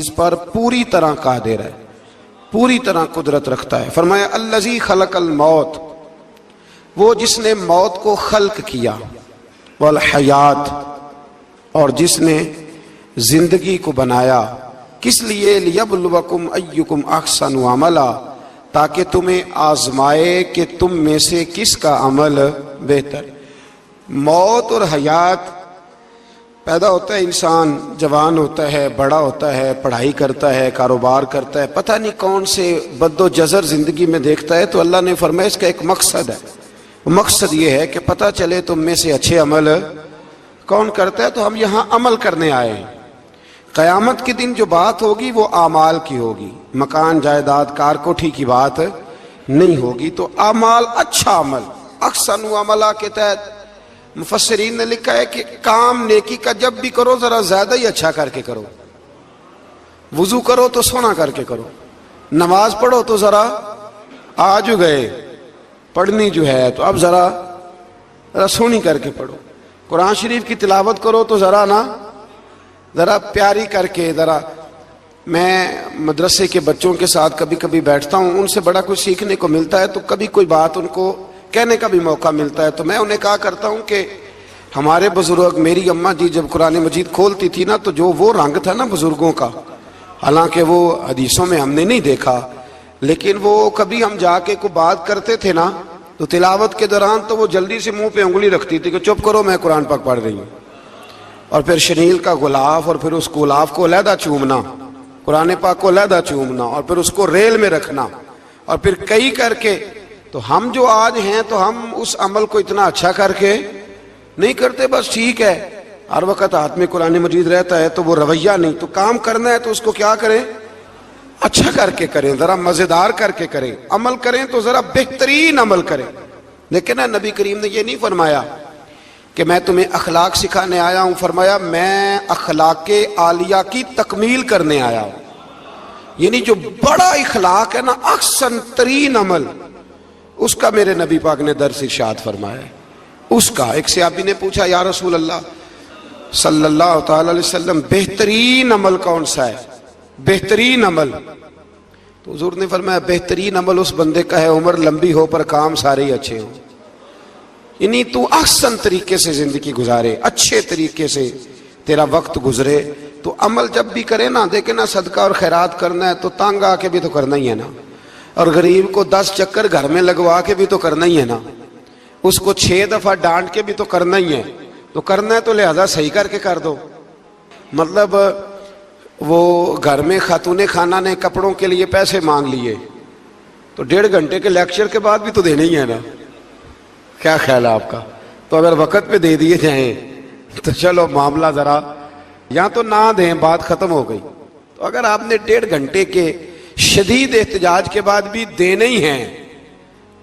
اس پر پوری طرح قادر ہے، پوری طرح قدرت رکھتا ہے۔ فرمایا الذی خلق الموت، وہ جس نے موت کو خلق کیا، والحیات، اور جس نے زندگی کو بنایا، کس لیے؟ لیبلوکم ایکم احسن عملا، تاکہ تمہیں آزمائے کہ تم میں سے کس کا عمل بہتر۔ موت اور حیات، پیدا ہوتا ہے انسان، جوان ہوتا ہے، بڑا ہوتا ہے، پڑھائی کرتا ہے، کاروبار کرتا ہے، پتہ نہیں کون سے بد و جزر زندگی میں دیکھتا ہے، تو اللہ نے فرمایا اس کا ایک مقصد ہے، مقصد یہ ہے کہ پتہ چلے تم میں سے اچھے عمل کون کرتا ہے۔ تو ہم یہاں عمل کرنے آئے ہیں۔ قیامت کے دن جو بات ہوگی وہ اعمال کی ہوگی، مکان جائیداد کار کوٹھی کی بات نہیں ہوگی۔ تو اعمال، اچھا عمل، احسن عملہ کے تحت مفسرین نے لکھا ہے کہ کام نیکی کا جب بھی کرو ذرا زیادہ ہی اچھا کر کے کرو۔ وضو کرو تو سونا کر کے کرو، نماز پڑھو تو ذرا آج گئے پڑھنی جو ہے تو اب ذرا سونی کر کے پڑھو۔ قرآن شریف کی تلاوت کرو تو ذرا پیاری کر کے، ذرا میں مدرسے کے بچوں کے ساتھ کبھی کبھی بیٹھتا ہوں، ان سے بڑا کچھ سیکھنے کو ملتا ہے، تو کبھی کوئی بات ان کو کہنے کا بھی موقع ملتا ہے، تو میں انہیں کہا کرتا ہوں کہ ہمارے بزرگ، میری اماں جی جب قرآن مجید کھولتی تھی نا، تو جو وہ رنگ تھا نا بزرگوں کا، حالانکہ وہ حدیثوں میں ہم نے نہیں دیکھا، لیکن وہ کبھی ہم جا کے کوئی بات کرتے تھے نا، تو تلاوت کے دوران تو وہ جلدی سے منہ پہ انگلی رکھتی تھی کہ چپ کرو میں قرآن پاک پڑھ رہی ہوں، اور پھر شنیل کا غلاف، اور پھر اس غلاف کو علیحدہ چومنا، قرآن پاک کو علیحدہ چومنا، اور پھر اس کو ریل میں رکھنا، اور پھر کئی کر کے۔ تو ہم جو آج ہیں تو ہم اس عمل کو اتنا اچھا کر کے نہیں کرتے، بس ٹھیک ہے ہر وقت ہاتھ میں قرآن مجید رہتا ہے تو وہ رویہ نہیں، تو کام کرنا ہے تو اس کو کیا کریں؟ اچھا کر کے کریں، ذرا مزیدار کر کے کریں، عمل کریں تو ذرا بہترین عمل کریں۔ لیکن نبی کریم نے یہ نہیں فرمایا کہ میں تمہیں اخلاق سکھانے آیا ہوں، فرمایا میں اخلاق عالیہ کی تکمیل کرنے آیا ہوں، یعنی جو بڑا اخلاق ہے نا، احسن ترین عمل، اس کا میرے نبی پاک نے درس ارشاد فرمایا ہے۔ اس کا ایک صحابی نے پوچھا یا رسول اللہ صلی اللہ تعالی علیہ وسلم، بہترین عمل کون سا ہے؟ بہترین عمل؟ تو حضور نے فرمایا بہترین عمل اس بندے کا ہے عمر لمبی ہو پر کام سارے ہی اچھے ہوں، یعنی تو احسن طریقے سے زندگی گزارے، اچھے طریقے سے تیرا وقت گزرے۔ تو عمل جب بھی کرے نا، دیکھیں نا، صدقہ اور خیرات کرنا ہے تو تانگ آ کے بھی تو کرنا ہی ہے نا، اور غریب کو 10 چکر گھر میں لگوا کے بھی تو کرنا ہی ہے نا، اس کو 6 دفعہ ڈانٹ کے بھی تو کرنا ہی ہے، تو کرنا ہے تو لہذا صحیح کر کے کر دو۔ مطلب وہ گھر میں خاتون خانہ نے کپڑوں کے لیے پیسے مانگ لیے تو 1.5 گھنٹے کے لیکچر کے بعد بھی تو دینے ہی ہے نا، کیا خیال ہے آپ کا؟ تو اگر وقت پہ دے دیے جائیں تو چلو معاملہ ذرا، یا تو نہ دیں، بات ختم ہو گئی۔ تو اگر آپ نے 1.5 گھنٹے کے شدید احتجاج کے بعد بھی دینے ہی ہیں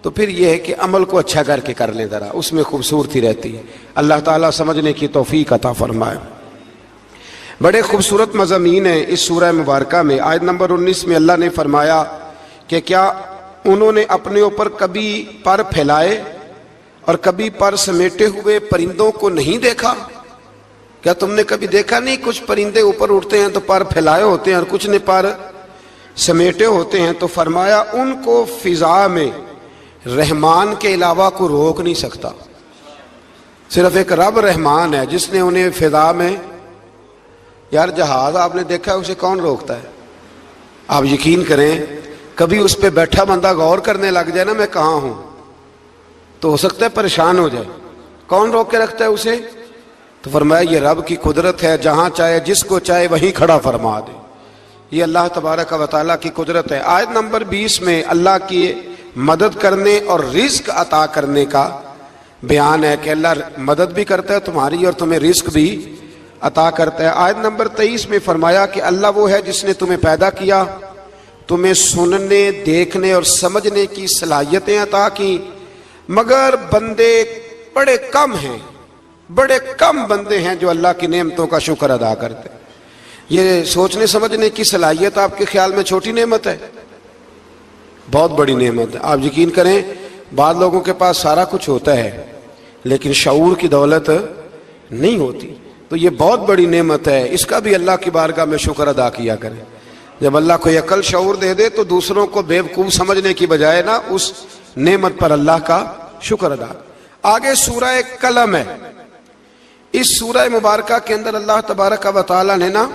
تو پھر یہ ہے کہ عمل کو اچھا کر کے کر لیں، ذرا اس میں خوبصورتی رہتی ہے۔ اللہ تعالیٰ سمجھنے کی توفیق عطا فرمائے۔ بڑے خوبصورت مضامین ہیں اس سورہ مبارکہ میں۔ آیت نمبر 19 میں اللہ نے فرمایا کہ کیا انہوں نے اپنے اوپر کبھی پر پھیلائے اور کبھی پر سمیٹے ہوئے پرندوں کو نہیں دیکھا؟ کیا تم نے کبھی دیکھا نہیں کچھ پرندے اوپر اڑتے ہیں تو پر پھیلائے ہوتے ہیں اور کچھ نے پر سمیٹے ہوتے ہیں؟ تو فرمایا ان کو فضا میں رحمان کے علاوہ کو روک نہیں سکتا، صرف ایک رب رحمان ہے جس نے انہیں فضا میں، یار جہاز آپ نے دیکھا ہے اسے کون روکتا ہے؟ آپ یقین کریں کبھی اس پہ بیٹھا بندہ غور کرنے لگ جائے نا میں کہاں ہوں، تو ہو سکتا ہے پریشان ہو جائے۔ کون روک کے رکھتا ہے اسے؟ تو فرمایا یہ رب کی قدرت ہے، جہاں چاہے جس کو چاہے وہیں کھڑا فرما دے، یہ اللہ تبارک و تعالیٰ کی قدرت ہے۔ آیت نمبر 20 میں اللہ کی مدد کرنے اور رزق عطا کرنے کا بیان ہے کہ اللہ مدد بھی کرتا ہے تمہاری اور تمہیں رزق بھی عطا کرتا ہے۔ آیت نمبر 23 میں فرمایا کہ اللہ وہ ہے جس نے تمہیں پیدا کیا، تمہیں سننے، دیکھنے اور سمجھنے کی صلاحیتیں عطا کی، مگر بندے بڑے کم ہیں، بڑے کم بندے ہیں جو اللہ کی نعمتوں کا شکر ادا کرتے ہیں۔ یہ سوچنے سمجھنے کی صلاحیت آپ کے خیال میں چھوٹی نعمت ہے؟ بہت بڑی نعمت ہے۔ آپ یقین کریں بعض لوگوں کے پاس سارا کچھ ہوتا ہے لیکن شعور کی دولت نہیں ہوتی۔ تو یہ بہت بڑی نعمت ہے، اس کا بھی اللہ کی بارگاہ میں شکر ادا کیا کریں۔ جب اللہ کوئی عقل شعور دے دے تو دوسروں کو بیوقوف سمجھنے کی بجائے نا اس نعمت پر اللہ کا شکر ادا۔ آگے سورہ قلم ہے، اس سورہ مبارکہ کے اندر اللہ تبارک و تعالی نے نا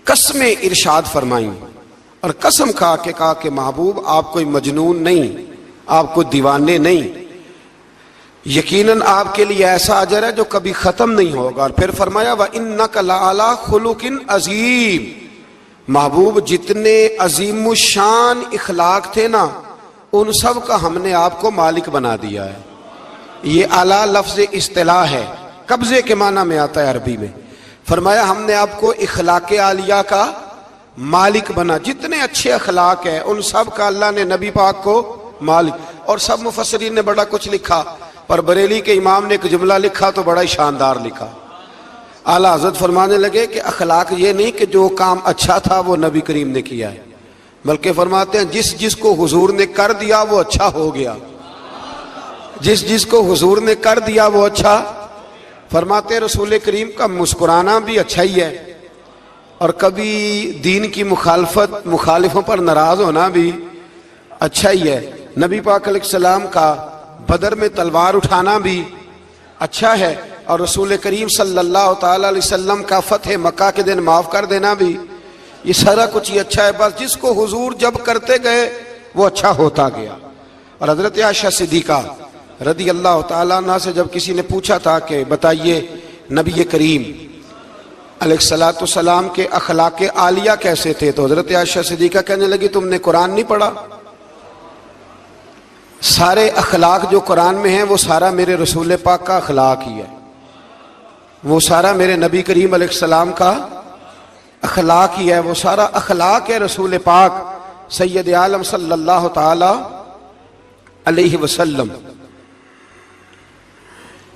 قسمیں ارشاد فرمائیں، اور قسم کھا کے کہا کہ محبوب آپ کوئی مجنون نہیں، آپ کو دیوانے نہیں، یقیناً آپ کے لیے ایسا اجر ہے جو کبھی ختم نہیں ہوگا۔ اور پھر فرمایا وَإِنَّكَ لَعَلَىٰ خُلُقٍ عَظِيمٍ، محبوب جتنے عظیم الشان اخلاق تھے نا ان سب کا ہم نے آپ کو مالک بنا دیا ہے۔ یہ اعلیٰ لفظ اصطلاح ہے، قبضے کے معنی میں آتا ہے عربی میں۔ فرمایا ہم نے آپ کو اخلاق عالیہ کا مالک بنا، جتنے اچھے اخلاق ہیں ان سب کا اللہ نے نبی پاک کو مالک۔ اور سب مفسرین نے بڑا کچھ لکھا، پر بریلی کے امام نے ایک جملہ لکھا تو بڑا ہی شاندار لکھا۔ اعلیٰ حضرت فرمانے لگے کہ اخلاق یہ نہیں کہ جو کام اچھا تھا وہ نبی کریم نے کیا ہے، بلکہ فرماتے ہیں جس جس کو حضور نے کر دیا وہ اچھا ہو گیا، جس جس کو حضور نے کر دیا وہ اچھا۔ فرماتے ہیں رسول کریم کا مسکرانا بھی اچھا ہی ہے، اور کبھی دین کی مخالفوں پر ناراض ہونا بھی اچھا ہی ہے۔ نبی پاک علیہ السلام کا بدر میں تلوار اٹھانا بھی اچھا ہے، اور رسول کریم صلی اللہ تعالی علیہ وسلم کا فتح مکہ کے دن معاف کر دینا بھی، یہ سارا کچھ ہی اچھا ہے۔ بس جس کو حضور جب کرتے گئے وہ اچھا ہوتا گیا۔ اور حضرت عائشہ صدیقہ رضی اللہ تعالیٰ عنہ سے جب کسی نے پوچھا تھا کہ بتائیے نبی کریم علیہ الصلوۃ والسلام کے اخلاق عالیہ کیسے تھے، تو حضرت عائشہ صدیقہ کہنے لگی تم نے قرآن نہیں پڑھا؟ سارے اخلاق جو قرآن میں ہیں وہ سارا میرے رسول پاک کا اخلاق ہی ہے، وہ سارا میرے نبی کریم علیہ السلام کا اخلاق ہی ہے، وہ سارا اخلاق ہے رسول پاک سید عالم صلی اللہ تعالی علیہ وسلم۔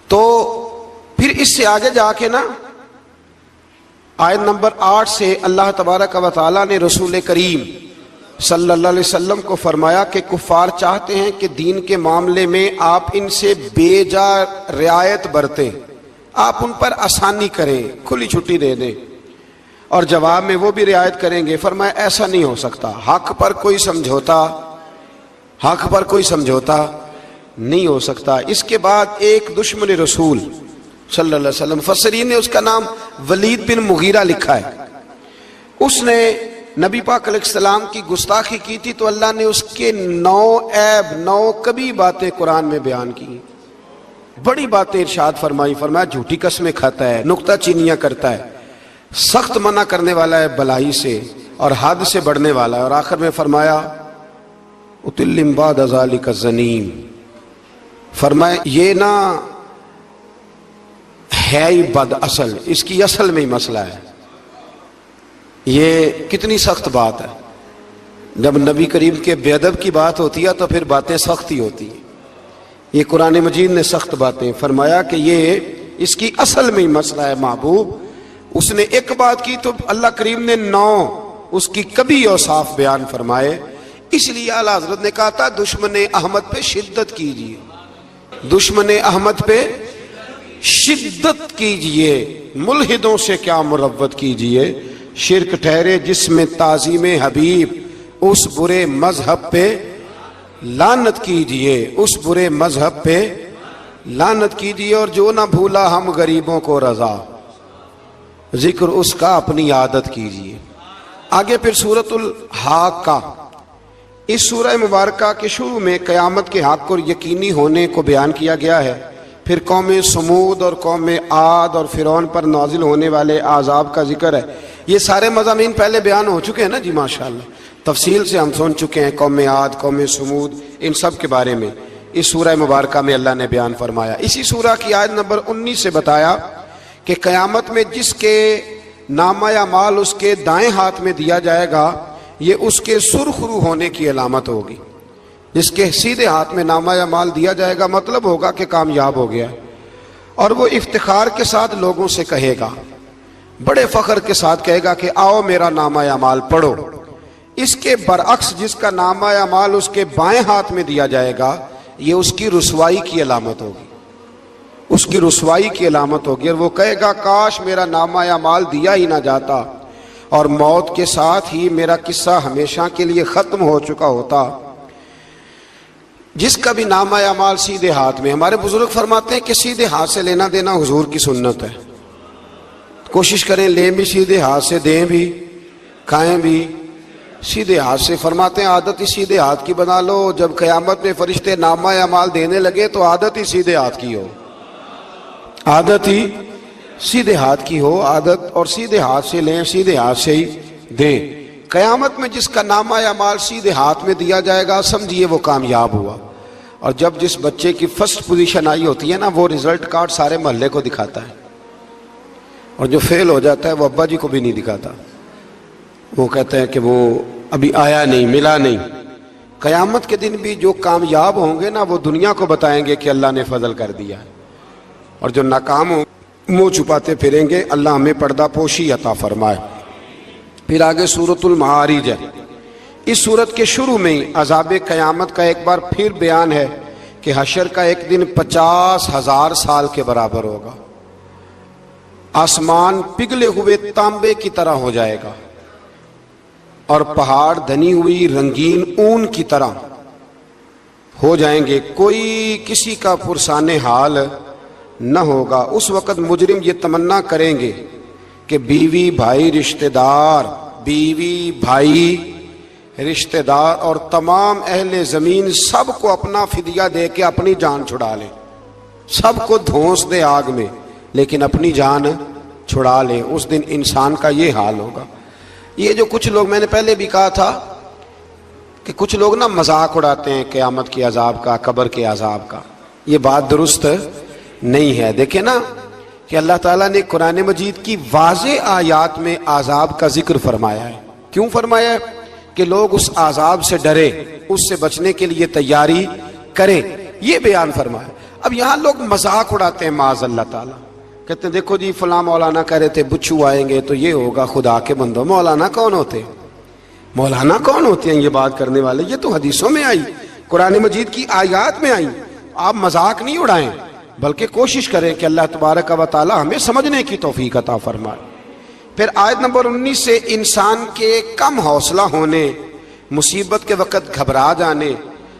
تو پھر اس سے آگے جا کے نا آیت نمبر 8 سے اللہ تبارک و تعالی نے رسول کریم صلی اللہ علیہ وسلم کو فرمایا کہ کفار چاہتے ہیں کہ دین کے معاملے میں آپ ان سے بے جا رعایت برتیں، آپ ان پر آسانی کریں، کھلی چھٹی دے دیں، اور جواب میں وہ بھی رعایت کریں گے۔ فرمایا ایسا نہیں ہو سکتا، حق پر کوئی سمجھوتا نہیں ہو سکتا۔ اس کے بعد ایک دشمن رسول صلی اللہ علیہ وسلم، مفسرین نے اس کا نام ولید بن مغیرہ لکھا ہے، اس نے نبی پاک علیہ السلام کی گستاخی کی تھی، تو اللہ نے اس کے 9 عیب 9 کبھی باتیں قرآن میں بیان کی، بڑی باتیں ارشاد فرمائی۔ فرمایا جھوٹی قسمیں کھاتا ہے، نکتہ چینیاں کرتا ہے، سخت منع کرنے والا ہے بلائی سے، اور حد سے بڑھنے والا ہے۔ اور آخر میں فرمایا اتلم بعد ذالک الزنیم، فرمایا یہ نہ ہے ہی بد اصل، اس کی اصل میں ہی مسئلہ ہے۔ یہ کتنی سخت بات ہے، جب نبی کریم کے بے ادب کی بات ہوتی ہے تو پھر باتیں سخت ہی ہوتی ہیں۔ یہ قرآن مجید نے سخت باتیں فرمایا کہ یہ اس کی اصل میں ہی مسئلہ ہے محبوب۔ اس نے ایک بات کی تو اللہ کریم نے 9 اس کی کبھی اوصاف بیان فرمائے۔ اس لیے اعلیٰ حضرت نے کہا تھا دشمن احمد پہ شدت کیجئے، دشمن احمد پہ شدت کیجئے، ملحدوں سے کیا مروت کیجئے، شرک ٹھہرے جس میں تعظیم حبیب، اس برے مذہب پہ لعنت کیجئے، اس برے مذہب پہ لعنت کیجئے، اور جو نہ بھولا ہم غریبوں کو رضا، ذکر اس کا اپنی عادت کیجئے۔ آگے پھر سورۃ الحاقہ، اس سورہ مبارکہ کے شروع میں قیامت کے حق اور یقینی ہونے کو بیان کیا گیا ہے، پھر قوم سمود اور قوم عاد اور فرعون پر نازل ہونے والے عذاب کا ذکر ہے۔ یہ سارے مضامین پہلے بیان ہو چکے ہیں نا جی، ماشاءاللہ تفصیل سے ہم سن چکے ہیں، قوم عاد، قوم سمود، ان سب کے بارے میں اس سورہ مبارکہ میں اللہ نے بیان فرمایا۔ اسی سورہ کی آیت نمبر 19 سے بتایا کہ قیامت میں جس کے نامہ اعمال اس کے دائیں ہاتھ میں دیا جائے گا، یہ اس کے سرخ رو ہونے کی علامت ہوگی۔ جس کے سیدھے ہاتھ میں نامہ اعمال دیا جائے گا مطلب ہوگا کہ کامیاب ہو گیا، اور وہ افتخار کے ساتھ لوگوں سے کہے گا، بڑے فخر کے ساتھ کہے گا کہ آؤ میرا نامہ اعمال پڑھو۔ اس کے برعکس جس کا نامہ اعمال اس کے بائیں ہاتھ میں دیا جائے گا، یہ اس کی رسوائی کی علامت ہوگی۔ اس کی رسوائی کی علامت ہوگی، اور وہ کہے گا کاش میرا نامہ اعمال دیا ہی نہ جاتا اور موت کے ساتھ ہی میرا قصہ ہمیشہ کے لیے ختم ہو چکا ہوتا۔ جس کا بھی نامہ اعمال سیدھے ہاتھ میں، ہمارے بزرگ فرماتے ہیں کہ سیدھے ہاتھ سے لینا دینا حضور کی سنت ہے، کوشش کریں لیں بھی سیدھے ہاتھ سے، دیں بھی، کھائیں بھی سیدھے ہاتھ سے۔ فرماتے ہیں عادت ہی سیدھے ہاتھ کی بنا لو، جب قیامت میں فرشتے نامہ اعمال دینے لگے تو عادت ہی سیدھے ہاتھ کی ہو، عادت ہی سیدھے ہاتھ کی ہو، عادت، اور سیدھے ہاتھ سے لیں، سیدھے ہاتھ سے ہی دیں۔ قیامت میں جس کا نامہ اعمال سیدھے ہاتھ میں دیا جائے گا سمجھیے وہ کامیاب ہوا۔ اور جب جس بچے کی فرسٹ پوزیشن آئی ہوتی ہے نا، وہ رزلٹ کارڈ سارے محلے کو دکھاتا ہے، اور جو فیل ہو جاتا ہے وہ ابا جی کو بھی نہیں دکھاتا، وہ کہتے ہیں کہ وہ ابھی آیا نہیں، ملا نہیں۔ قیامت کے دن بھی جو کامیاب ہوں گے نا وہ دنیا کو بتائیں گے کہ اللہ نے فضل کر دیا، اور جو ناکام ہوں منہ چھپاتے پھریں گے۔ اللہ ہمیں پردہ پوشی عطا فرمائے۔ پھر آگے سورۃ المعارج ہے۔ اس سورت کے شروع میں ہی عذاب قیامت کا ایک بار پھر بیان ہے کہ حشر کا ایک دن 50,000 سال کے برابر ہوگا، آسمان پگھلے ہوئے تانبے کی طرح ہو جائے گا، اور پہاڑ دھنی ہوئی رنگین اون کی طرح ہو جائیں گے، کوئی کسی کا پرسان حال نہ ہوگا۔ اس وقت مجرم یہ تمنا کریں گے کہ بیوی بھائی رشتہ دار، بیوی بھائی رشتہ دار اور تمام اہل زمین سب کو اپنا فدیہ دے کے اپنی جان چھڑا لیں، سب کو دھونس دے آگ میں لیکن اپنی جان چھڑا لیں۔ اس دن انسان کا یہ حال ہوگا۔ یہ جو کچھ لوگ، میں نے پہلے بھی کہا تھا کہ کچھ لوگ نا مذاق اڑاتے ہیں قیامت کے عذاب کا، قبر کے عذاب کا، یہ بات درست نہیں ہے۔ دیکھیں نا کہ اللہ تعالیٰ نے قرآن مجید کی واضح آیات میں عذاب کا ذکر فرمایا ہے۔ کیوں فرمایا ہے؟ کہ لوگ اس عذاب سے ڈرے، اس سے بچنے کے لیے تیاری کریں، یہ بیان فرمایا۔ اب یہاں لوگ مذاق اڑاتے ہیں معاذ اللہ تعالیٰ، کہتے ہیں دیکھو جی فلاں مولانا کہہ رہے تھے بچھو آئیں گے تو یہ ہوگا۔ خدا کے بندو، مولانا کون ہوتے ہیں؟ مولانا کون ہوتے ہیں یہ بات کرنے والے؟ یہ تو حدیثوں میں آئی، قرآن مجید کی آیات میں آئی۔ آپ مذاق نہیں اڑائیں بلکہ کوشش کریں کہ اللہ تبارک و تعالی ہمیں سمجھنے کی توفیق عطا فرمائے۔ پھر آیت نمبر 19 سے انسان کے کم حوصلہ ہونے، مصیبت کے وقت گھبرا جانے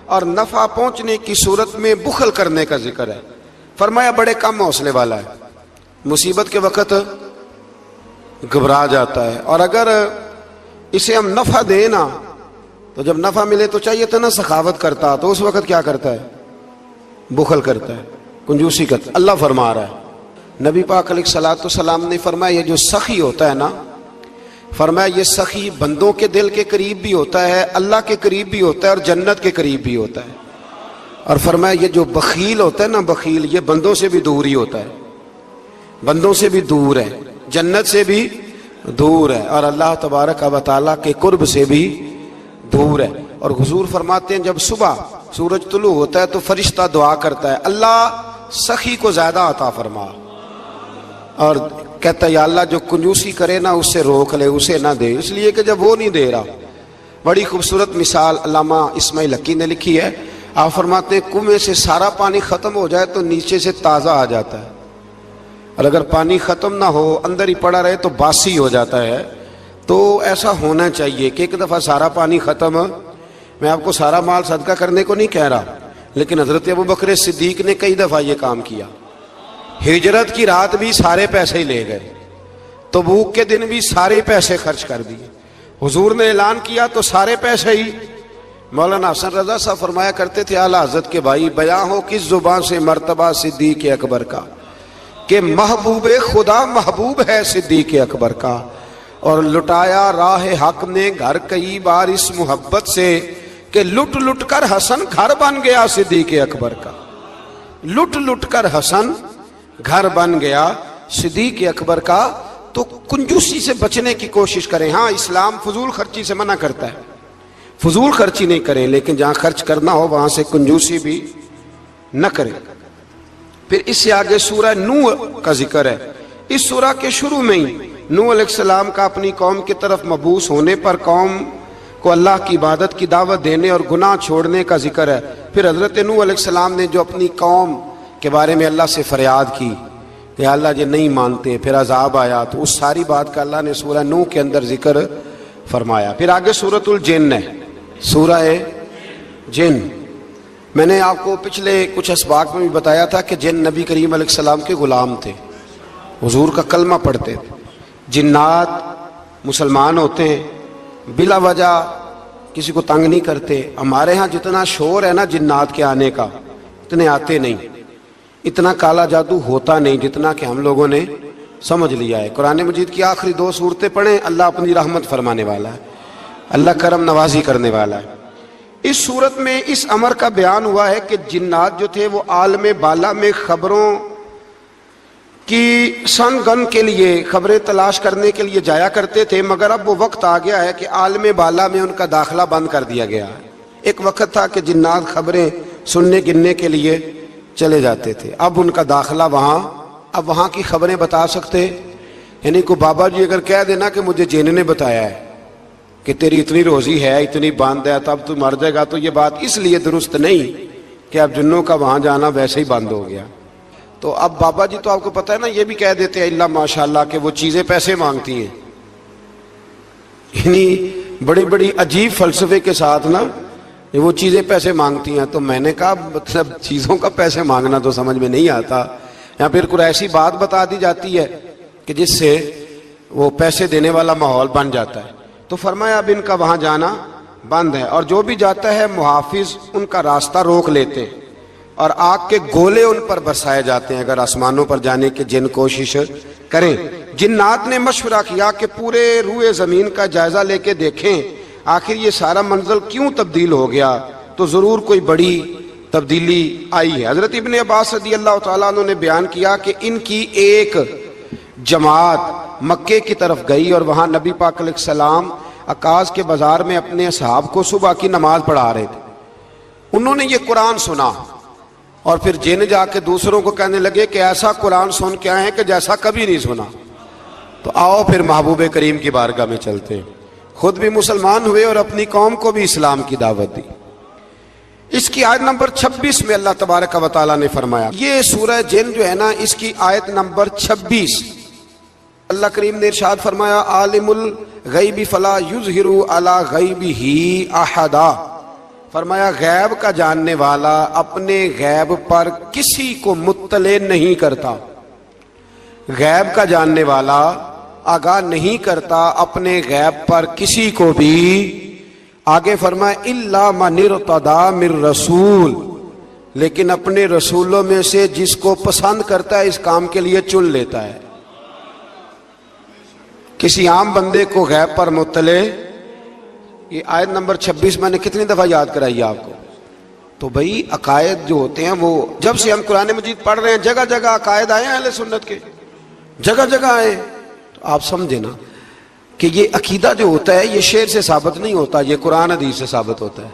اور نفع پہنچنے کی صورت میں بخل کرنے کا ذکر ہے۔ فرمایا بڑے کم حوصلے والا ہے، مصیبت کے وقت گھبرا جاتا ہے، اور اگر اسے ہم نفع دیں نا تو جب نفع ملے تو چاہیے تھا نا سخاوت کرتا، تو اس وقت کیا کرتا ہے؟ بخل کرتا ہے، کنجوسی کرتا ہے۔ اللہ فرما رہا ہے، نبی پاک علیہ الصلوۃ والسلام نے فرمایا یہ جو سخی ہوتا ہے نا، فرمایا یہ سخی بندوں کے دل کے قریب بھی ہوتا ہے، اللہ کے قریب بھی ہوتا ہے، اور جنت کے قریب بھی ہوتا ہے۔ اور فرمایا یہ جو بخیل ہوتا ہے نا، بخیل یہ بندوں سے بھی دور ہی ہوتا ہے، بندوں سے بھی دور ہے، جنت سے بھی دور ہے، اور اللہ تبارک و تعالیٰ کے قرب سے بھی دور ہے۔ اور حضور فرماتے ہیں جب صبح سورج طلوع ہوتا ہے تو فرشتہ دعا کرتا ہے اللہ سخی کو زیادہ عطا فرما، اور کہتا ہے یا اللہ جو کنجوسی کرے نا اس سے روک لے، اسے نہ دے، اس لیے کہ جب وہ نہیں دے رہا۔ بڑی خوبصورت مثال علامہ اسماعیل حقی نے لکھی ہے۔ آپ فرماتے ہیں کنویں سے سارا پانی ختم ہو جائے تو نیچے سے تازہ آ جاتا ہے، اور اگر پانی ختم نہ ہو اندر ہی پڑا رہے تو باسی ہو جاتا ہے۔ تو ایسا ہونا چاہیے کہ ایک دفعہ سارا پانی ختم، میں آپ کو سارا مال صدقہ کرنے کو نہیں کہہ رہا، لیکن حضرت ابوبکر صدیق نے کئی دفعہ یہ کام کیا، ہجرت کی رات بھی سارے پیسے ہی لے گئے، تبوک کے دن بھی سارے پیسے خرچ کر دیے، حضور نے اعلان کیا تو سارے پیسے ہی۔ مولانا حسن رضا صاحب فرمایا کرتے تھے اعلیٰ حضرت کے بھائی، بیاں ہو کس زبان سے مرتبہ صدیق اکبر کا کہ محبوب خدا محبوب ہے صدیق اکبر کا، اور لٹایا راہ حق نے گھر کئی بار اس محبت سے کہ لٹ لٹ کر حسن گھر بن گیا صدیق اکبر کا، لٹ لٹ کر حسن گھر بن گیا صدیق اکبر کا۔ تو کنجوسی سے بچنے کی کوشش کریں۔ ہاں اسلام فضول خرچی سے منع کرتا ہے، فضول خرچی نہیں کریں، لیکن جہاں خرچ کرنا ہو وہاں سے کنجوسی بھی نہ کریں۔ پھر اس سے آگے سورہ نوح کا ذکر ہے۔ اس سورہ کے شروع میں ہی نوح علیہ السلام کا اپنی قوم کی طرف مبعوث ہونے پر قوم کو اللہ کی عبادت کی دعوت دینے اور گناہ چھوڑنے کا ذکر ہے۔ پھر حضرت نوح علیہ السلام نے جو اپنی قوم کے بارے میں اللہ سے فریاد کی کہ اللہ یہ نہیں مانتے، پھر عذاب آیا، تو اس ساری بات کا اللہ نے سورہ نوح کے اندر ذکر فرمایا۔ پھر آگے سورۃ الجن ہے، سورہ جن۔ میں نے آپ کو پچھلے کچھ اسباق میں بھی بتایا تھا کہ جن نبی کریم علیہ السلام کے غلام تھے، حضور کا کلمہ پڑھتے تھے۔ جنات مسلمان ہوتے ہیں، بلا وجہ کسی کو تنگ نہیں کرتے۔ ہمارے ہاں جتنا شور ہے نا جنات کے آنے کا، اتنے آتے نہیں، اتنا کالا جادو ہوتا نہیں جتنا کہ ہم لوگوں نے سمجھ لیا ہے۔ قرآن مجید کی آخری 2 سورتیں پڑھیں، اللہ اپنی رحمت فرمانے والا ہے، اللہ کرم نوازی کرنے والا ہے۔ اس صورت میں اس امر کا بیان ہوا ہے کہ جنات جو تھے وہ عالم بالا میں خبروں کی سن گن کے لیے، خبریں تلاش کرنے کے لیے جایا کرتے تھے، مگر اب وہ وقت آ گیا ہے کہ عالم بالا میں ان کا داخلہ بند کر دیا گیا ہے۔ ایک وقت تھا کہ جنات خبریں سننے گننے کے لیے چلے جاتے تھے، اب ان کا داخلہ اب وہاں کی خبریں بتا سکتے، یعنی کوئی بابا جی اگر کہہ دینا کہ مجھے جن نے بتایا ہے کہ تیری اتنی روزی ہے، اتنی باندھ ہے، تب تو مر جائے گا، تو یہ بات اس لیے درست نہیں کہ اب جنوں کا وہاں جانا ویسے ہی بند ہو گیا۔ تو اب بابا جی تو آپ کو پتہ ہے نا، یہ بھی کہہ دیتے ہیں اللہ ماشاءاللہ کہ وہ چیزیں پیسے مانگتی ہیں، یعنی بڑی بڑی عجیب فلسفے کے ساتھ نا وہ چیزیں پیسے مانگتی ہیں۔ تو میں نے کہا مطلب چیزوں کا پیسے مانگنا تو سمجھ میں نہیں آتا، یا پھر کوئی ایسی بات بتا دی جاتی ہے کہ جس سے وہ پیسے دینے والا ماحول بن جاتا ہے۔ تو فرمایا اب ان کا وہاں جانا بند ہے، اور جو بھی جاتا ہے محافظ ان کا راستہ روک لیتے ہیں، اور آگ کے گولے ان پر برسائے جاتے ہیں اگر آسمانوں پر جانے کی جن کوشش کریں۔ جنات نے مشورہ کیا کہ پورے روئے زمین کا جائزہ لے کے دیکھیں آخر یہ سارا منظر کیوں تبدیل ہو گیا، تو ضرور کوئی بڑی تبدیلی آئی ہے۔ حضرت ابن عباس رضی اللہ تعالیٰ عنہ نے بیان کیا کہ ان کی ایک جماعت مکے کی طرف گئی، اور وہاں نبی پاک علیہ السلام عکاظ کے بازار میں اپنے اصحاب کو صبح کی نماز پڑھا رہے تھے۔ انہوں نے یہ قرآن سنا، اور پھر جن جا کے دوسروں کو کہنے لگے کہ ایسا قرآن سن کے آئے ہیں کہ جیسا کبھی نہیں سنا۔ تو آؤ پھر محبوب کریم کی بارگاہ میں چلتے ہیں، خود بھی مسلمان ہوئے اور اپنی قوم کو بھی اسلام کی دعوت دی۔ اس کی آیت نمبر 26 میں اللہ تبارک و تعالیٰ نے فرمایا، یہ سورہ جن جو ہے نا، اس کی آیت نمبر 26، اللہ کریم نے ارشاد فرمایا عالم الغیب فلا یظہر علی غیبہ احدا، فرمایا غیب کا جاننے والا اپنے غیب پر کسی کو مطلع نہیں کرتا، غیب کا جاننے والا آگاہ نہیں کرتا اپنے غیب پر کسی کو بھی۔ آگے فرمایا الا من ارتضی من رسول، لیکن اپنے رسولوں میں سے جس کو پسند کرتا ہے اس کام کے لیے چن لیتا ہے۔ کسی عام بندے کو غیب پر مطلع، یہ آیت نمبر 26 میں نے کتنی دفعہ یاد کرائی آپ کو؟ تو بھئی عقائد جو ہوتے ہیں وہ جب سے ہم قرآن مجید پڑھ رہے ہیں جگہ جگہ عقائد آئے ہیں اہل سنت کے، جگہ جگہ آئے، تو آپ سمجھیں نا کہ یہ عقیدہ جو ہوتا ہے یہ شعر سے ثابت نہیں ہوتا، یہ قرآن حدیث سے ثابت ہوتا ہے۔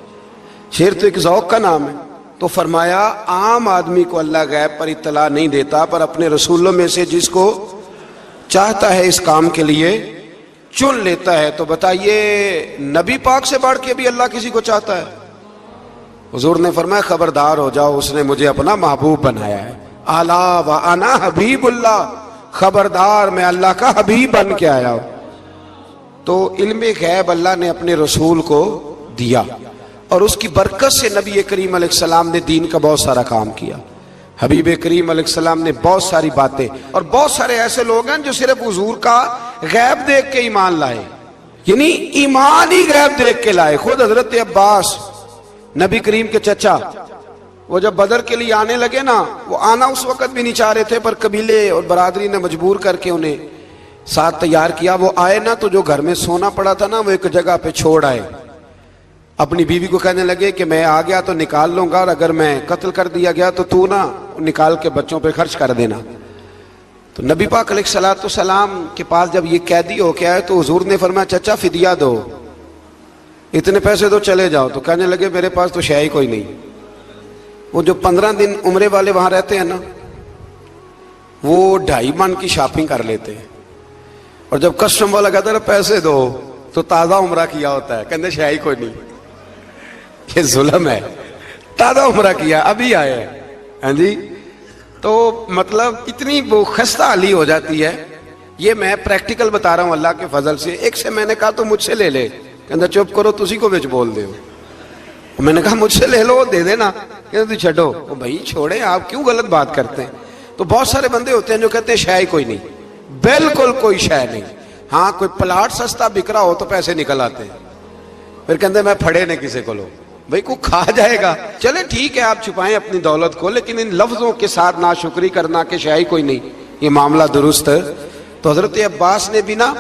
شعر تو ایک ذوق کا نام ہے۔ تو فرمایا عام آدمی کو اللہ غیب پر اطلاع نہیں دیتا، پر اپنے رسولوں میں سے جس کو چاہتا ہے اس کام کے لیے چن لیتا ہے۔ تو بتائیے نبی پاک سے بڑھ کے بھی اللہ کسی کو چاہتا ہے؟ حضور نے فرمایا خبردار ہو جاؤ، اس نے مجھے اپنا محبوب بنایا ہے، الا وانا حبیب اللہ، خبردار میں اللہ کا حبیب بن کے آیا ہوں۔ تو علم غیب اللہ نے اپنے رسول کو دیا، اور اس کی برکت سے نبی کریم علیہ السلام نے دین کا بہت سارا کام کیا۔ حبیب کریم علیہ السلام نے بہت ساری باتیں، اور بہت سارے ایسے لوگ ہیں جو صرف حضور کا غیب دیکھ کے ایمان لائے، یعنی ایمان ہی غیب دیکھ کے لائے۔ خود حضرت عباس نبی کریم کے چچا، وہ جب بدر کے لیے آنے لگے نا، وہ آنا اس وقت بھی نہیں چاہ رہے تھے، پر قبیلے اور برادری نے مجبور کر کے انہیں ساتھ تیار کیا۔ وہ آئے نا تو جو گھر میں سونا پڑا تھا نا وہ ایک جگہ پہ چھوڑ آئے، اپنی بیوی کو کہنے لگے کہ میں آ گیا تو نکال لوں گا، اور اگر میں قتل کر دیا گیا تو تو نا نکال کے بچوں پہ خرچ کر دینا۔ تو نبی پاک علیہ الصلوۃ والسلام کے پاس جب یہ قیدی ہو کے آئے تو حضور نے فرمایا چچا فدیہ دو، اتنے پیسے دو، چلے جاؤ۔ تو کہنے لگے میرے پاس تو شے ہی کوئی نہیں۔ وہ جو 15 دن عمرے والے وہاں رہتے ہیں نا، وہ 2.5 من کی شاپنگ کر لیتے ہیں، اور جب کسٹم والا کہتا ہے پیسے دو تو تازہ عمرہ کیا ہوتا ہے، کہتے شے ہی کوئی نہیں۔ یہ ظلم ہے، تازہ عمرہ کیا ابھی آئے ہیں، ہاں جی، تو مطلب اتنی وہ خستہ حالی ہو جاتی ہے. یہ میں پریکٹیکل بتا رہا ہوں اللہ کے فضل سے. ایک سے میں نے کہا تو مجھ سے لے لے, کہتا چپ کرو تسی کو بچ بول دے. میں نے کہا مجھ سے لے لو, دے دینا. کہتا چھڈو. بھائی چھوڑیں, آپ کیوں غلط بات کرتے ہیں. تو بہت سارے بندے ہوتے ہیں جو کہتے ہیں شے ہی کوئی نہیں, بالکل کوئی شے نہیں. ہاں کوئی پلاٹ سستا بک رہا ہو تو پیسے نکل آتے ہیں, پھر کہتے ہیں میں پھڑے نہیں کسی کو لو. بھائی کو کھا جائے گا, چلے ٹھیک ہے آپ چھپائیں اپنی دولت کو, لیکن ان لفظوں کے ساتھ ناشکری کرنا کہ شے ہی کوئی نہیں, یہ معاملہ درست ہے. تو حضرت عباس نے بھی نا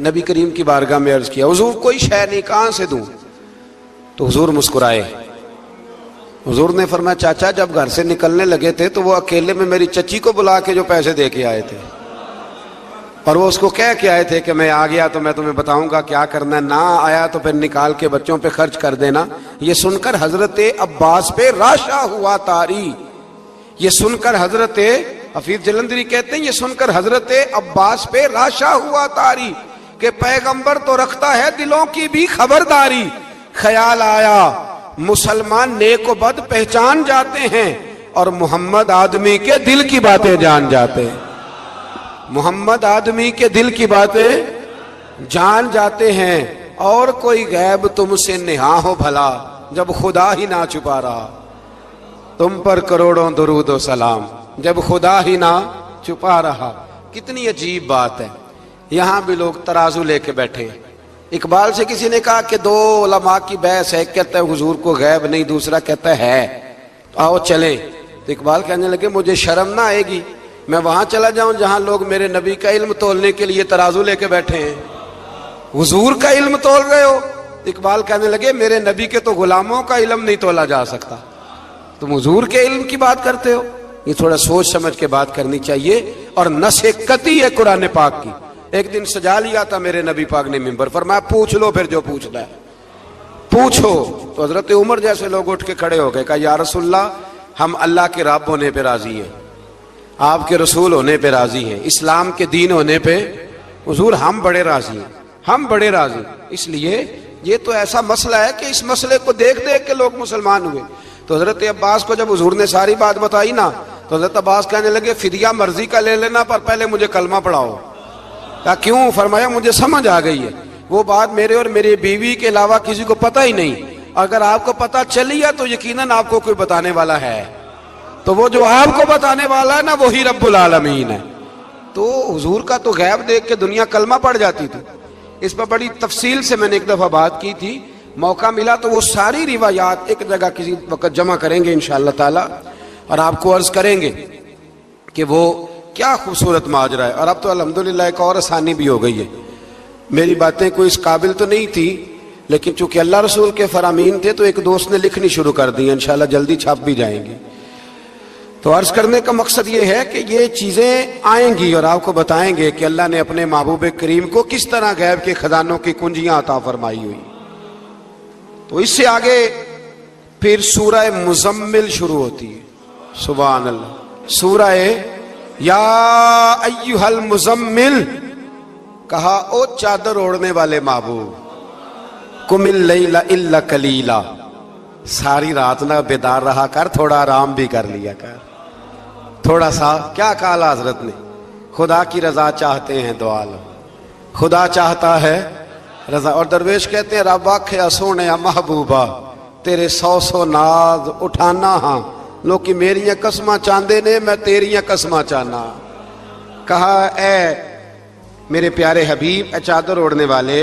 نبی کریم کی بارگاہ میں عرض کیا, حضور کوئی شے نہیں, کہاں سے دوں. تو حضور مسکرائے. حضور نے فرمایا چاچا جب گھر سے نکلنے لگے تھے تو وہ اکیلے میں میری چچی کو بلا کے جو پیسے دے کے آئے تھے, اور وہ اس کو کہہ کے آئے تھے کہ میں آ گیا تو میں تمہیں بتاؤں گا کیا کرنا ہے, نہ آیا تو پھر نکال کے بچوں پہ خرچ کر دینا. یہ سن کر حضرت عباس پہ راشا ہوا طاری. یہ سن کر حضرت حفیظ جلندری کہتے ہیں یہ سن کر حضرت عباس پہ راشا ہوا طاری کہ پیغمبر تو رکھتا ہے دلوں کی بھی خبرداری. خیال آیا مسلمان نیک و بد پہچان جاتے ہیں اور محمد آدمی کے دل کی باتیں جان جاتے ہیں. محمد آدمی کے دل کی باتیں جان جاتے ہیں, اور کوئی غیب تم سے نہا ہو بھلا جب خدا ہی نہ چھپا رہا. تم پر کروڑوں درود و سلام جب خدا ہی نہ چھپا رہا. کتنی عجیب بات ہے. یہاں بھی لوگ ترازو لے کے بیٹھے ہیں. اقبال سے کسی نے کہا کہ دو علماء کی بحث ہے, کہتا ہے حضور کو غیب نہیں, دوسرا کہتا ہے آؤ چلیں. تو اقبال کہنے لگے مجھے شرم نہ آئے گی میں وہاں چلا جاؤں جہاں لوگ میرے نبی کا علم تولنے کے لیے ترازو لے کے بیٹھے ہیں, حضور کا علم تول رہے ہو. اقبال کہنے لگے میرے نبی کے تو غلاموں کا علم نہیں تولا جا سکتا, تم حضور کے علم کی بات کرتے ہو. یہ تھوڑا سوچ سمجھ کے بات کرنی چاہیے. اور نص قطعی ہے قرآن پاک کی. ایک دن سجا لیا تھا میرے نبی پاک نے ممبر, فرمایا پوچھ لو پھر جو پوچھنا ہے پوچھو. تو حضرت عمر جیسے لوگ اٹھ کے کھڑے ہو گئے, کہا یا رسول اللہ ہم اللہ کے رب ہونے پہ راضی ہیں, آپ کے رسول ہونے پہ راضی ہیں, اسلام کے دین ہونے پہ حضور ہم بڑے راضی ہیں, ہم بڑے راضی. اس لیے یہ تو ایسا مسئلہ ہے کہ اس مسئلے کو دیکھ دیکھ کے لوگ مسلمان ہوئے. تو حضرت عباس کو جب حضور نے ساری بات بتائی نا تو حضرت عباس کہنے لگے فدیہ مرضی کا لے لینا پر پہلے مجھے کلمہ پڑھاؤ. کہا کیوں؟ فرمایا مجھے سمجھ آ گئی ہے, وہ بات میرے اور میری بیوی کے علاوہ کسی کو پتہ ہی نہیں, اگر آپ کو پتہ چلی ہے تو یقیناً آپ کو کوئی بتانے والا ہے, تو وہ جو آپ کو بتانے والا ہے نا وہی رب العالمین ہے. تو حضور کا تو غیب دیکھ کے دنیا کلمہ پڑھ جاتی تھی. اس پر بڑی تفصیل سے میں نے ایک دفعہ بات کی تھی, موقع ملا تو وہ ساری روایات ایک جگہ کسی وقت جمع کریں گے انشاءاللہ تعالی, اور آپ کو عرض کریں گے کہ وہ کیا خوبصورت ماجرا ہے. اور اب تو الحمدللہ ایک اور آسانی بھی ہو گئی ہے. میری باتیں کوئی اس قابل تو نہیں تھی, لیکن چونکہ اللہ رسول کے فرامین تھے تو ایک دوست نے لکھنی شروع کر دی, انشاءاللہ جلدی چھپ بھی جائیں گی. تو عرض کرنے کا مقصد یہ ہے کہ یہ چیزیں آئیں گی اور آپ کو بتائیں گے کہ اللہ نے اپنے محبوب کریم کو کس طرح غیب کے خزانوں کی کنجیاں عطا فرمائی ہوئی. تو اس سے آگے پھر سورہ مزمل شروع ہوتی ہے. سبحان اللہ. سورہ یا ایھا المزمل, کہا او چادر اوڑھنے والے محبوب, قم اللیل الا قلیلا, ساری رات نہ بیدار رہا کر, تھوڑا آرام بھی کر لیا کر, تھوڑا سا. کیا کہا حضرت نے؟ خدا کی رضا چاہتے ہیں دو عالم, خدا چاہتا ہے رضا. اور درویش کہتے ہیں رب آکھیا سونے محبوبہ تیرے 100 ناز اٹھانا ہاں, لوکی میریاں قسماں چاندے نے میں تیریاں قسماں چاہنا. کہا اے میرے پیارے حبیب, اے چادر اوڑھنے والے,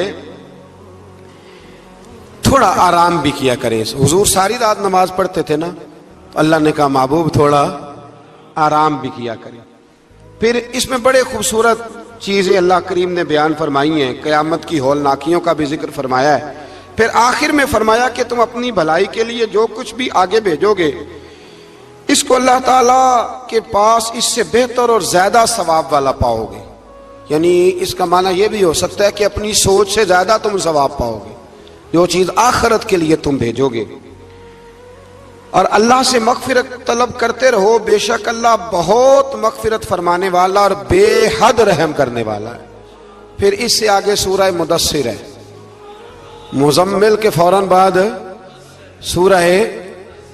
تھوڑا آرام بھی کیا کریں. حضور ساری رات نماز پڑھتے تھے نا, تو اللہ نے کہا محبوب تھوڑا آرام بھی کیا کریں. پھر اس میں بڑے خوبصورت چیزیں اللہ کریم نے بیان فرمائی ہیں, قیامت کی ہولناکیوں کا بھی ذکر فرمایا ہے. پھر آخر میں فرمایا کہ تم اپنی بھلائی کے لیے جو کچھ بھی آگے بھیجو گے اس کو اللہ تعالیٰ کے پاس اس سے بہتر اور زیادہ ثواب والا پاؤ گے. یعنی اس کا معنی یہ بھی ہو سکتا ہے کہ اپنی سوچ سے زیادہ تم ثواب پاؤ گے جو چیز آخرت کے لیے تم بھیجو گے. اور اللہ سے مغفرت طلب کرتے رہو, بے شک اللہ بہت مغفرت فرمانے والا اور بے حد رحم کرنے والا ہے. پھر اس سے آگے سورہ مدثر ہے. مزمل کے فوراً بعد سورہ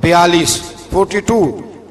42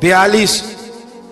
42,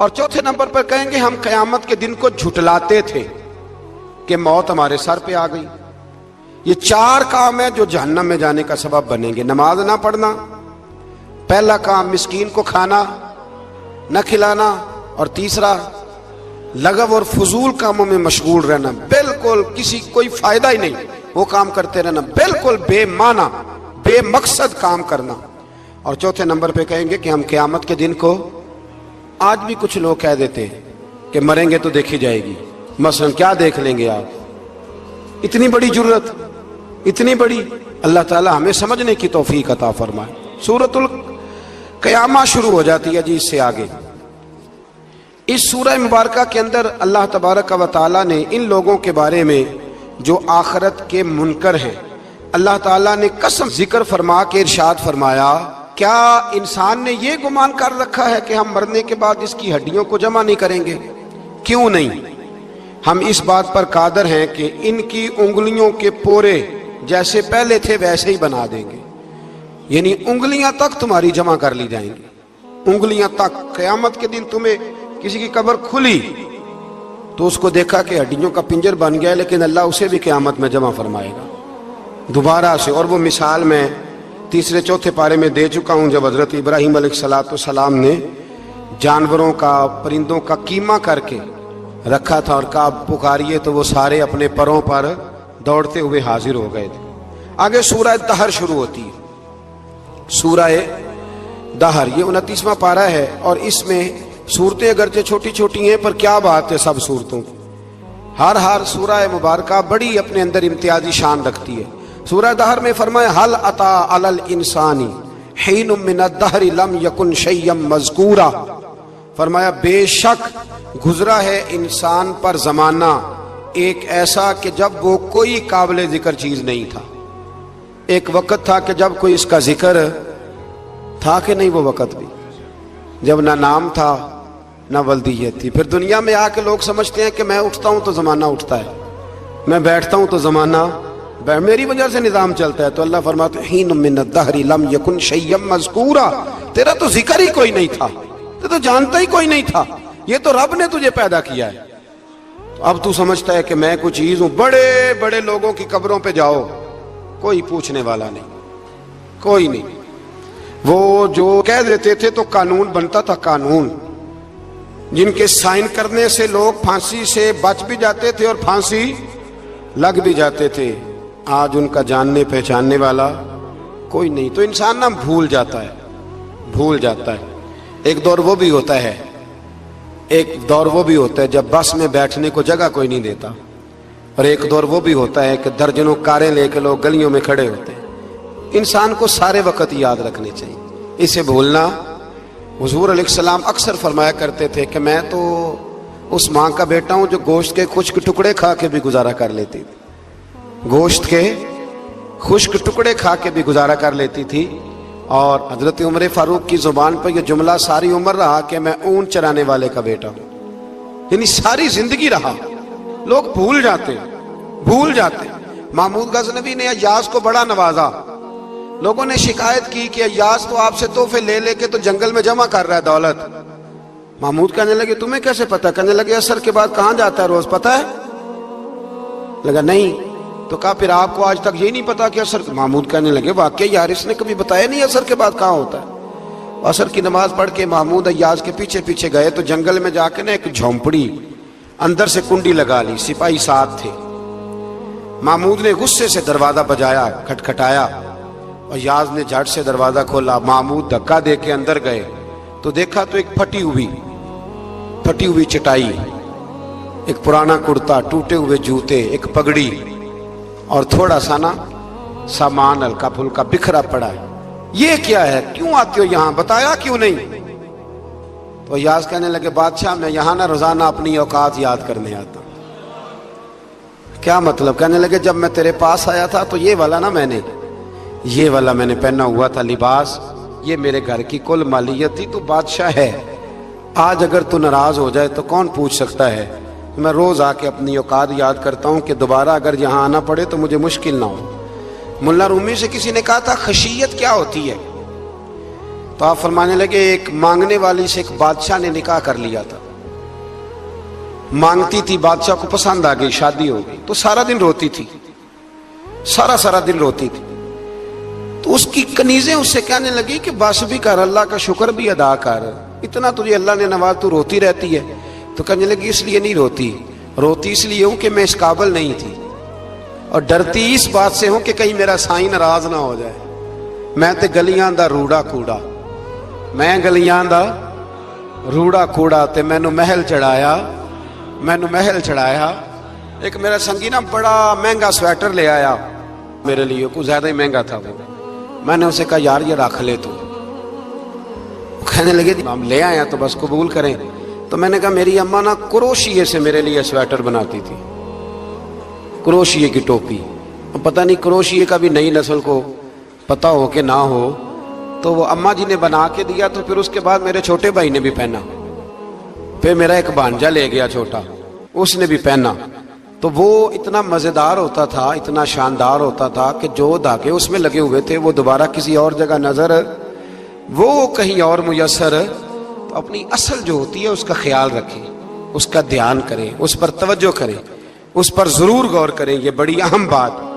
اور چوتھے نمبر پر کہیں گے ہم قیامت کے دن کو جھٹلاتے تھے کہ موت ہمارے سر پہ آ گئی۔ یہ 4 کام ہیں جو جہنم میں جانے کا سبب بنیں گے۔ نماز نہ پڑھنا، پہلا کام مسکین کو کھانا نہ کھلانا، اور تیسرا لغو اور فضول کاموں میں مشغول رہنا، بالکل کوئی فائدہ ہی نہیں، وہ کام کرتے رہنا، بالکل بے معنی بے مقصد کام کرنا۔ اور چوتھے نمبر پہ کہیں گے کہ ہم قیامت کے دن کو، آج بھی کچھ لوگ کہہ دیتے ہیں کہ مریں گے تو دیکھی جائے گی، مثلا کیا دیکھ لیں گے آپ؟ اتنی بڑی جرت، اتنی بڑی، اللہ تعالی ہمیں سمجھنے کی توفیق عطا فرمائے۔ سورۃ القیامہ شروع ہو جاتی ہے جی اس سے آگے۔ اس سورہ مبارکہ کے اندر اللہ تبارک و تعالی نے ان لوگوں کے بارے میں جو آخرت کے منکر ہیں، اللہ تعالیٰ نے قسم ذکر فرما کے ارشاد فرمایا، کیا انسان نے یہ گمان کر رکھا ہے کہ ہم مرنے کے بعد اس کی ہڈیوں کو جمع نہیں کریں گے؟ کیوں نہیں، ہم اس بات پر قادر ہیں کہ ان کی انگلیوں کے پورے جیسے پہلے تھے ویسے ہی بنا دیں گے، یعنی انگلیاں تک تمہاری جمع کر لی جائیں گی، انگلیاں تک۔ قیامت کے دن تمہیں کسی کی قبر کھلی تو اس کو دیکھا کہ ہڈیوں کا پنجر بن گیا، لیکن اللہ اسے بھی قیامت میں جمع فرمائے گا دوبارہ سے۔ اور وہ مثال میں 3 4 پارے میں دے چکا ہوں، جب حضرت ابراہیم علیہ السلام نے جانوروں کا، پرندوں کا کیما کر کے رکھا تھا اور کہا پکاریے، تو وہ سارے اپنے پروں پر دوڑتے ہوئے حاضر ہو گئے تھے۔ آگے سورہ دہر شروع ہوتی ہے، سورہ دہر، یہ 29واں پارہ ہے، اور اس میں صورتیں اگرچہ چھوٹی چھوٹی ہیں پر کیا بات ہے سب صورتوں کی، ہر سورہ مبارکہ بڑی اپنے اندر امتیازی شان رکھتی ہے۔ سورہ دہر میں فرمایا حل اتی علی الانسان حین من الدہر لم یکن شیئا مذکورا، فرمایا بے شک گزرا ہے انسان پر زمانہ ایک ایسا کہ جب وہ کوئی قابل ذکر چیز نہیں تھا۔ ایک وقت تھا کہ جب کوئی اس کا ذکر تھا کہ نہیں، وہ وقت بھی جب نہ نام تھا نہ ولدیت تھی۔ پھر دنیا میں آ کے لوگ سمجھتے ہیں کہ میں اٹھتا ہوں تو زمانہ اٹھتا ہے، میں بیٹھتا ہوں تو زمانہ میری وجہ سے نظام چلتا ہے۔ تو اللہ فرماتے ہیں حین من الدہر لم یکن شیئا مذکورا، تیرا تو ذکر ہی کوئی نہیں تھا، تو جانتا ہی کوئی نہیں تھا، یہ تو رب نے تجھے پیدا کیا ہے۔ اب تو سمجھتا ہے کہ میں کوئی چیز ہوں۔ بڑے بڑے لوگوں کی قبروں پہ جاؤ، کوئی پوچھنے والا نہیں، کوئی نہیں۔ وہ جو کہہ دیتے تھے تو قانون بنتا تھا، قانون جن کے سائن کرنے سے لوگ پھانسی سے بچ بھی جاتے تھے اور پھانسی لگ بھی جاتے تھے، آج ان کا جاننے پہچاننے والا کوئی نہیں۔ تو انسان نا بھول جاتا ہے۔ ایک دور وہ بھی ہوتا ہے جب بس میں بیٹھنے کو جگہ کوئی نہیں دیتا، اور ایک دور وہ بھی ہوتا ہے کہ درجنوں کاریں لے کے لوگ گلیوں میں کھڑے ہوتے ہیں۔ انسان کو سارے وقت یاد رکھنے چاہیے، اسے بھولنا۔ حضور علیہ السلام اکثر فرمایا کرتے تھے کہ میں تو اس ماں کا بیٹا ہوں جو گوشت کے خشک ٹکڑے کھا کے بھی گزارا کر لیتی تھی، گوشت کے خشک ٹکڑے کھا کے بھی گزارا کر لیتی تھی۔ اور حضرت عمر فاروق کی زبان پر یہ جملہ ساری عمر رہا کہ میں اونٹ چرانے والے کا بیٹا ہوں، یعنی ساری زندگی رہا۔ لوگ بھول جاتے ہیں۔ محمود غزنوی نے ایاز کو بڑا نوازا، لوگوں نے شکایت کی کہ ایاز تو آپ سے تحفے لے کے تو جنگل میں جمع کر رہا ہے دولت۔ محمود کہنے لگے تمہیں کیسے پتا؟ کہنے لگے عصر کے بعد کہاں جاتا ہے روز، پتا ہے؟ لگا نہیں۔ تو کہا پھر آپ کو آج تک یہ نہیں پتا کہ عصر؟ محمود کہنے لگے واقعی یار اس نے کبھی بتایا نہیں عصر کے بعد کہاں ہوتا ہے۔ عصر کی نماز پڑھ کے محمود ایاز کے پیچھے پیچھے گئے تو جنگل میں جا کے نا ایک جھونپڑی اندر سے کنڈی لگا لی، سپاہی ساتھ تھے۔ محمود نے غصے سے دروازہ بجایا، کھٹکھٹایا، اور ایاز نے جھٹ سے دروازہ کھولا۔ محمود دھکا دے کے اندر گئے تو دیکھا تو ایک پھٹی ہوئی چٹائی، ایک پرانا کرتا، ٹوٹے ہوئے جوتے، ایک پگڑی، اور تھوڑا سا نا سامان ہلکا پھلکا بکھرا پڑا ہے۔ یہ کیا ہے؟ کیوں آتے ہو یہاں؟ بتایا کیوں نہیں؟ تو ایاز کہنے لگے بادشاہ میں یہاں نا روزانہ اپنی اوقات یاد کرنے آتا ہوں۔ کیا مطلب؟ کہنے لگے جب میں تیرے پاس آیا تھا تو یہ والا میں نے پہنا ہوا تھا لباس، یہ میرے گھر کی کل مالیت تھی، تو بادشاہ ہے، آج اگر تو ناراض ہو جائے تو کون پوچھ سکتا ہے؟ میں روز آ کے اپنی اوقات یاد کرتا ہوں کہ دوبارہ اگر یہاں آنا پڑے تو مجھے مشکل نہ ہو۔ ملا رومی سے کسی نے کہا تھا خشیت کیا ہوتی ہے؟ تو آپ فرمانے لگے ایک مانگنے والی سے ایک بادشاہ نے نکاح کر لیا تھا، مانگتی تھی، بادشاہ کو پسند آ گئی، شادی ہو گئی، تو سارا دن روتی تھی، سارا دن روتی تھی۔ تو اس کی کنیزیں اس سے کہنے لگی کہ بس بھی کر، اللہ کا شکر بھی ادا کر، اتنا تجھے اللہ نے نواز، تو روتی رہتی ہے۔ تو کہنے لگی اس لیے نہیں روتی، روتی اس لیے ہوں کہ میں اس قابل نہیں تھی، اور ڈرتی اس بات سے ہوں کہ کہیں میرا سائیں ناراض نہ ہو جائے۔ میں تے گلیاں دا روڑا کوڑا، میں گلیاں دا روڑا کوڑا، تے مینوں محل چڑھایا، مینوں محل چڑھایا۔ ایک میرا سنگی نا بڑا مہنگا سویٹر لے آیا میرے لیے، کچھ زیادہ ہی مہنگا تھا وہ۔ میں نے اسے کہا یار یہ رکھ لے تو۔ کہنے لگے ہم لے آئے تو بس قبول کریں۔ تو میں نے کہا میری اماں نا کروشیے سے میرے لیے سویٹر بناتی تھی، کروشیے کی ٹوپی، پتہ نہیں کروشیے کا بھی نئی نسل کو پتہ ہو کہ نہ ہو، تو وہ اماں جی نے بنا کے دیا، تو پھر اس کے بعد میرے چھوٹے بھائی نے بھی پہنا، پھر میرا ایک بھانجا لے گیا چھوٹا، اس نے بھی پہنا۔ تو وہ اتنا مزیدار ہوتا تھا، اتنا شاندار ہوتا تھا کہ جو دھاگے اس میں لگے ہوئے تھے وہ دوبارہ کسی اور جگہ نظر، وہ کہیں اور میسر۔ تو اپنی اصل جو ہوتی ہے اس کا خیال رکھیں، اس کا دھیان کریں، اس پر توجہ کریں، اس پر ضرور غور کریں، یہ بڑی اہم بات۔